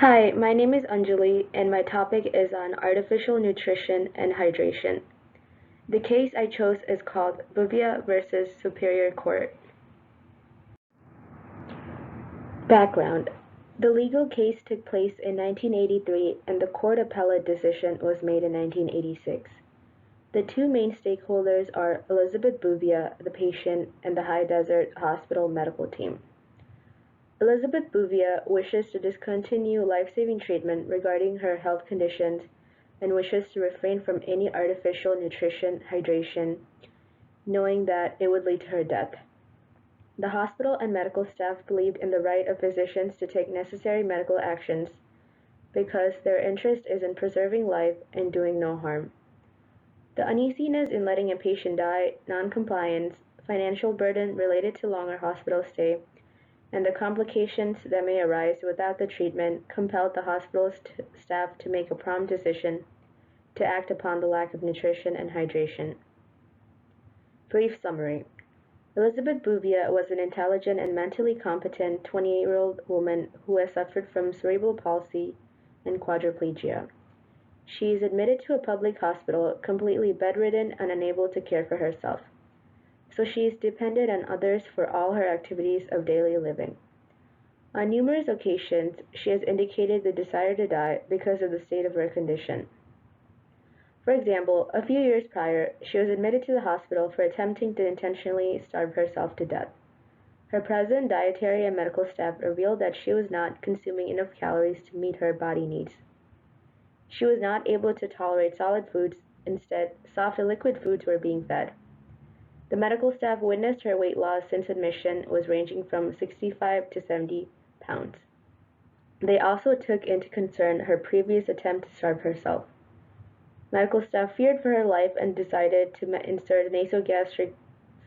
Hi, my name is Anjali, and my topic is on artificial nutrition and hydration. The case I chose is called Bouvier versus Superior Court. Background: the legal case took place in 1983 and the court appellate decision was made in 1986. The two main stakeholders are Elizabeth Bouvier, the patient, and the High Desert Hospital medical team. Elizabeth Bouvier wishes to discontinue life-saving treatment regarding her health conditions and wishes to refrain from any artificial nutrition hydration, knowing that it would lead to her death. The hospital and medical staff believed in the right of physicians to take necessary medical actions because their interest is in preserving life and doing no harm. The uneasiness in letting a patient die, noncompliance, financial burden related to longer hospital stay, and the complications that may arise without the treatment compelled the hospital staff to make a prompt decision to act upon the lack of nutrition and hydration. Brief summary: Elizabeth Bouvier was an intelligent and mentally competent 28-year-old woman who has suffered from cerebral palsy and quadriplegia. She is admitted to a public hospital, completely bedridden and unable to care for herself, so she is dependent on others for all her activities of daily living. On numerous occasions, she has indicated the desire to die because of the state of her condition. For example, a few years prior, she was admitted to the hospital for attempting to intentionally starve herself to death. Her present dietary and medical staff revealed that she was not consuming enough calories to meet her body needs. She was not able to tolerate solid foods; instead, soft and liquid foods were being fed. The medical staff witnessed her weight loss since admission was ranging from 65 to 70 pounds. They also took into concern her previous attempt to starve herself. Medical staff feared for her life and decided to insert a nasogastric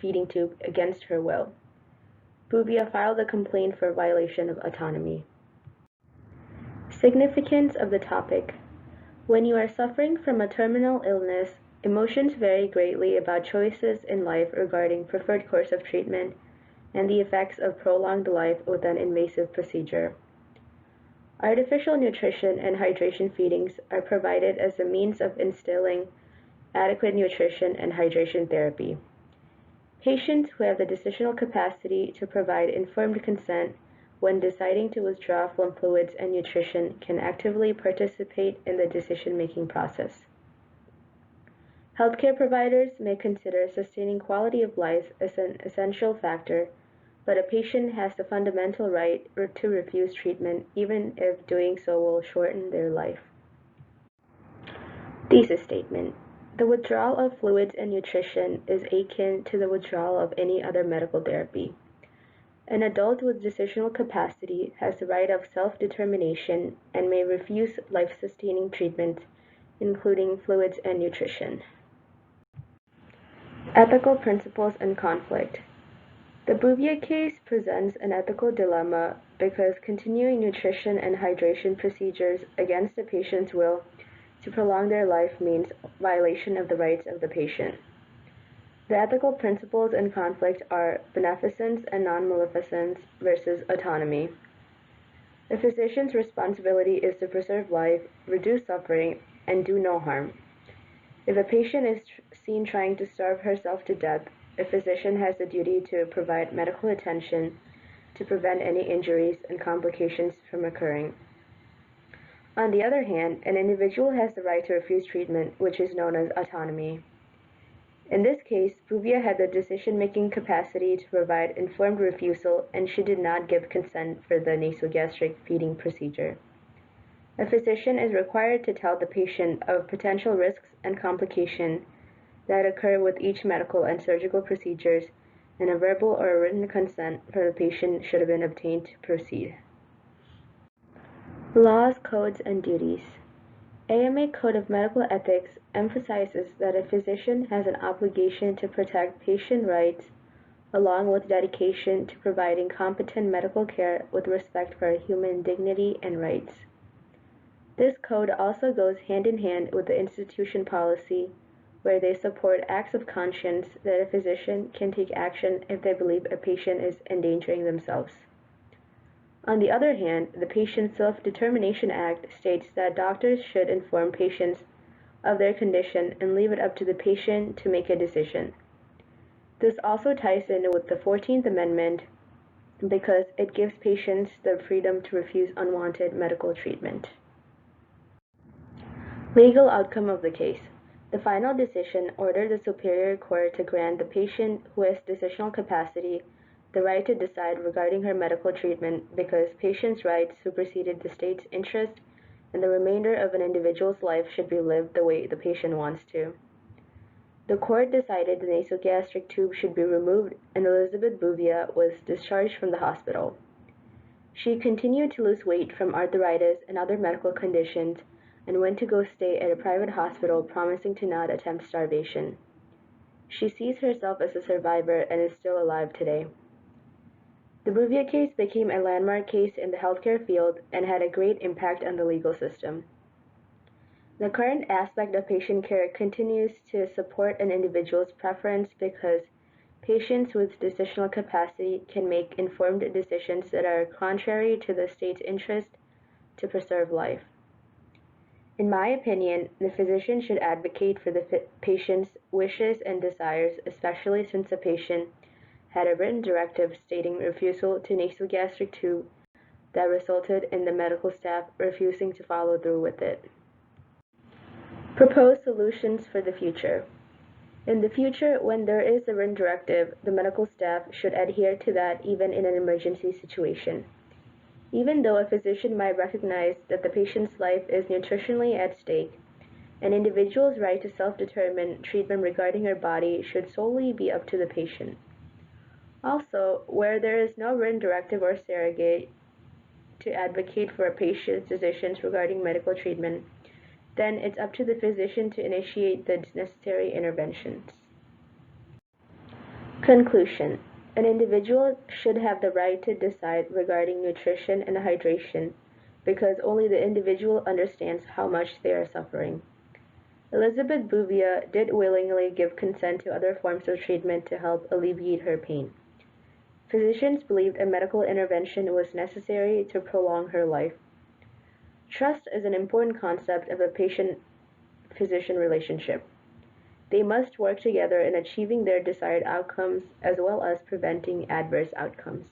feeding tube against her will. Bouvier filed a complaint for violation of autonomy. Significance of the topic: when you are suffering from a terminal illness, emotions vary greatly about choices in life regarding preferred course of treatment and the effects of prolonged life with an invasive procedure. Artificial nutrition and hydration feedings are provided as a means of instilling adequate nutrition and hydration therapy. Patients who have the decisional capacity to provide informed consent when deciding to withdraw from fluids and nutrition can actively participate in the decision-making process. Healthcare providers may consider sustaining quality of life as an essential factor, but a patient has the fundamental right to refuse treatment even if doing so will shorten their life. Thesis statement: the withdrawal of fluids and nutrition is akin to the withdrawal of any other medical therapy. An adult with decisional capacity has the right of self-determination and may refuse life-sustaining treatment, including fluids and nutrition. Ethical principles and conflict. The Bouvier case presents an ethical dilemma because continuing nutrition and hydration procedures against a patient's will to prolong their life means violation of the rights of the patient. The ethical principles in conflict are beneficence and non-maleficence versus autonomy. The physician's responsibility is to preserve life, reduce suffering, and do no harm. If a patient is seen trying to starve herself to death, a physician has the duty to provide medical attention to prevent any injuries and complications from occurring. On the other hand, an individual has the right to refuse treatment, which is known as autonomy. In this case, Bouvier had the decision-making capacity to provide informed refusal, and she did not give consent for the nasogastric feeding procedure. A physician is required to tell the patient of potential risks and complications that occur with each medical and surgical procedures, and a verbal or written consent for the patient should have been obtained to proceed. Laws, codes, and duties. AMA Code of Medical Ethics emphasizes that a physician has an obligation to protect patient rights along with dedication to providing competent medical care with respect for human dignity and rights. This code also goes hand in hand with the institution policy, where they support acts of conscience that a physician can take action if they believe a patient is endangering themselves. On the other hand, the Patient Self-Determination Act states that doctors should inform patients of their condition and leave it up to the patient to make a decision. This also ties in with the 14th Amendment because it gives patients the freedom to refuse unwanted medical treatment. Legal outcome of the case. The final decision ordered the Superior Court to grant the patient who has decisional capacity the right to decide regarding her medical treatment because patient's rights superseded the state's interest and the remainder of an individual's life should be lived the way the patient wants to. The court decided the nasogastric tube should be removed and Elizabeth Bouvier was discharged from the hospital. She continued to lose weight from arthritis and other medical conditions and went to go stay at a private hospital, promising to not attempt starvation. She sees herself as a survivor and is still alive today. The Bouvier case became a landmark case in the healthcare field and had a great impact on the legal system. The current aspect of patient care continues to support an individual's preference because patients with decisional capacity can make informed decisions that are contrary to the state's interest to preserve life. In my opinion, the physician should advocate for the patient's wishes and desires, especially since the patient had a written directive stating refusal to nasogastric tube that resulted in the medical staff refusing to follow through with it. Proposed solutions for the future. In the future, when there is a written directive, the medical staff should adhere to that even in an emergency situation. Even though a physician might recognize that the patient's life is nutritionally at stake, an individual's right to self-determine treatment regarding her body should solely be up to the patient. Also, where there is no written directive or surrogate to advocate for a patient's decisions regarding medical treatment, then it's up to the physician to initiate the necessary interventions. Conclusion. An individual should have the right to decide regarding nutrition and hydration because only the individual understands how much they are suffering. Elizabeth Bouvier did willingly give consent to other forms of treatment to help alleviate her pain. Physicians believed a medical intervention was necessary to prolong her life. Trust is an important concept of a patient-physician relationship. They must work together in achieving their desired outcomes as well as preventing adverse outcomes.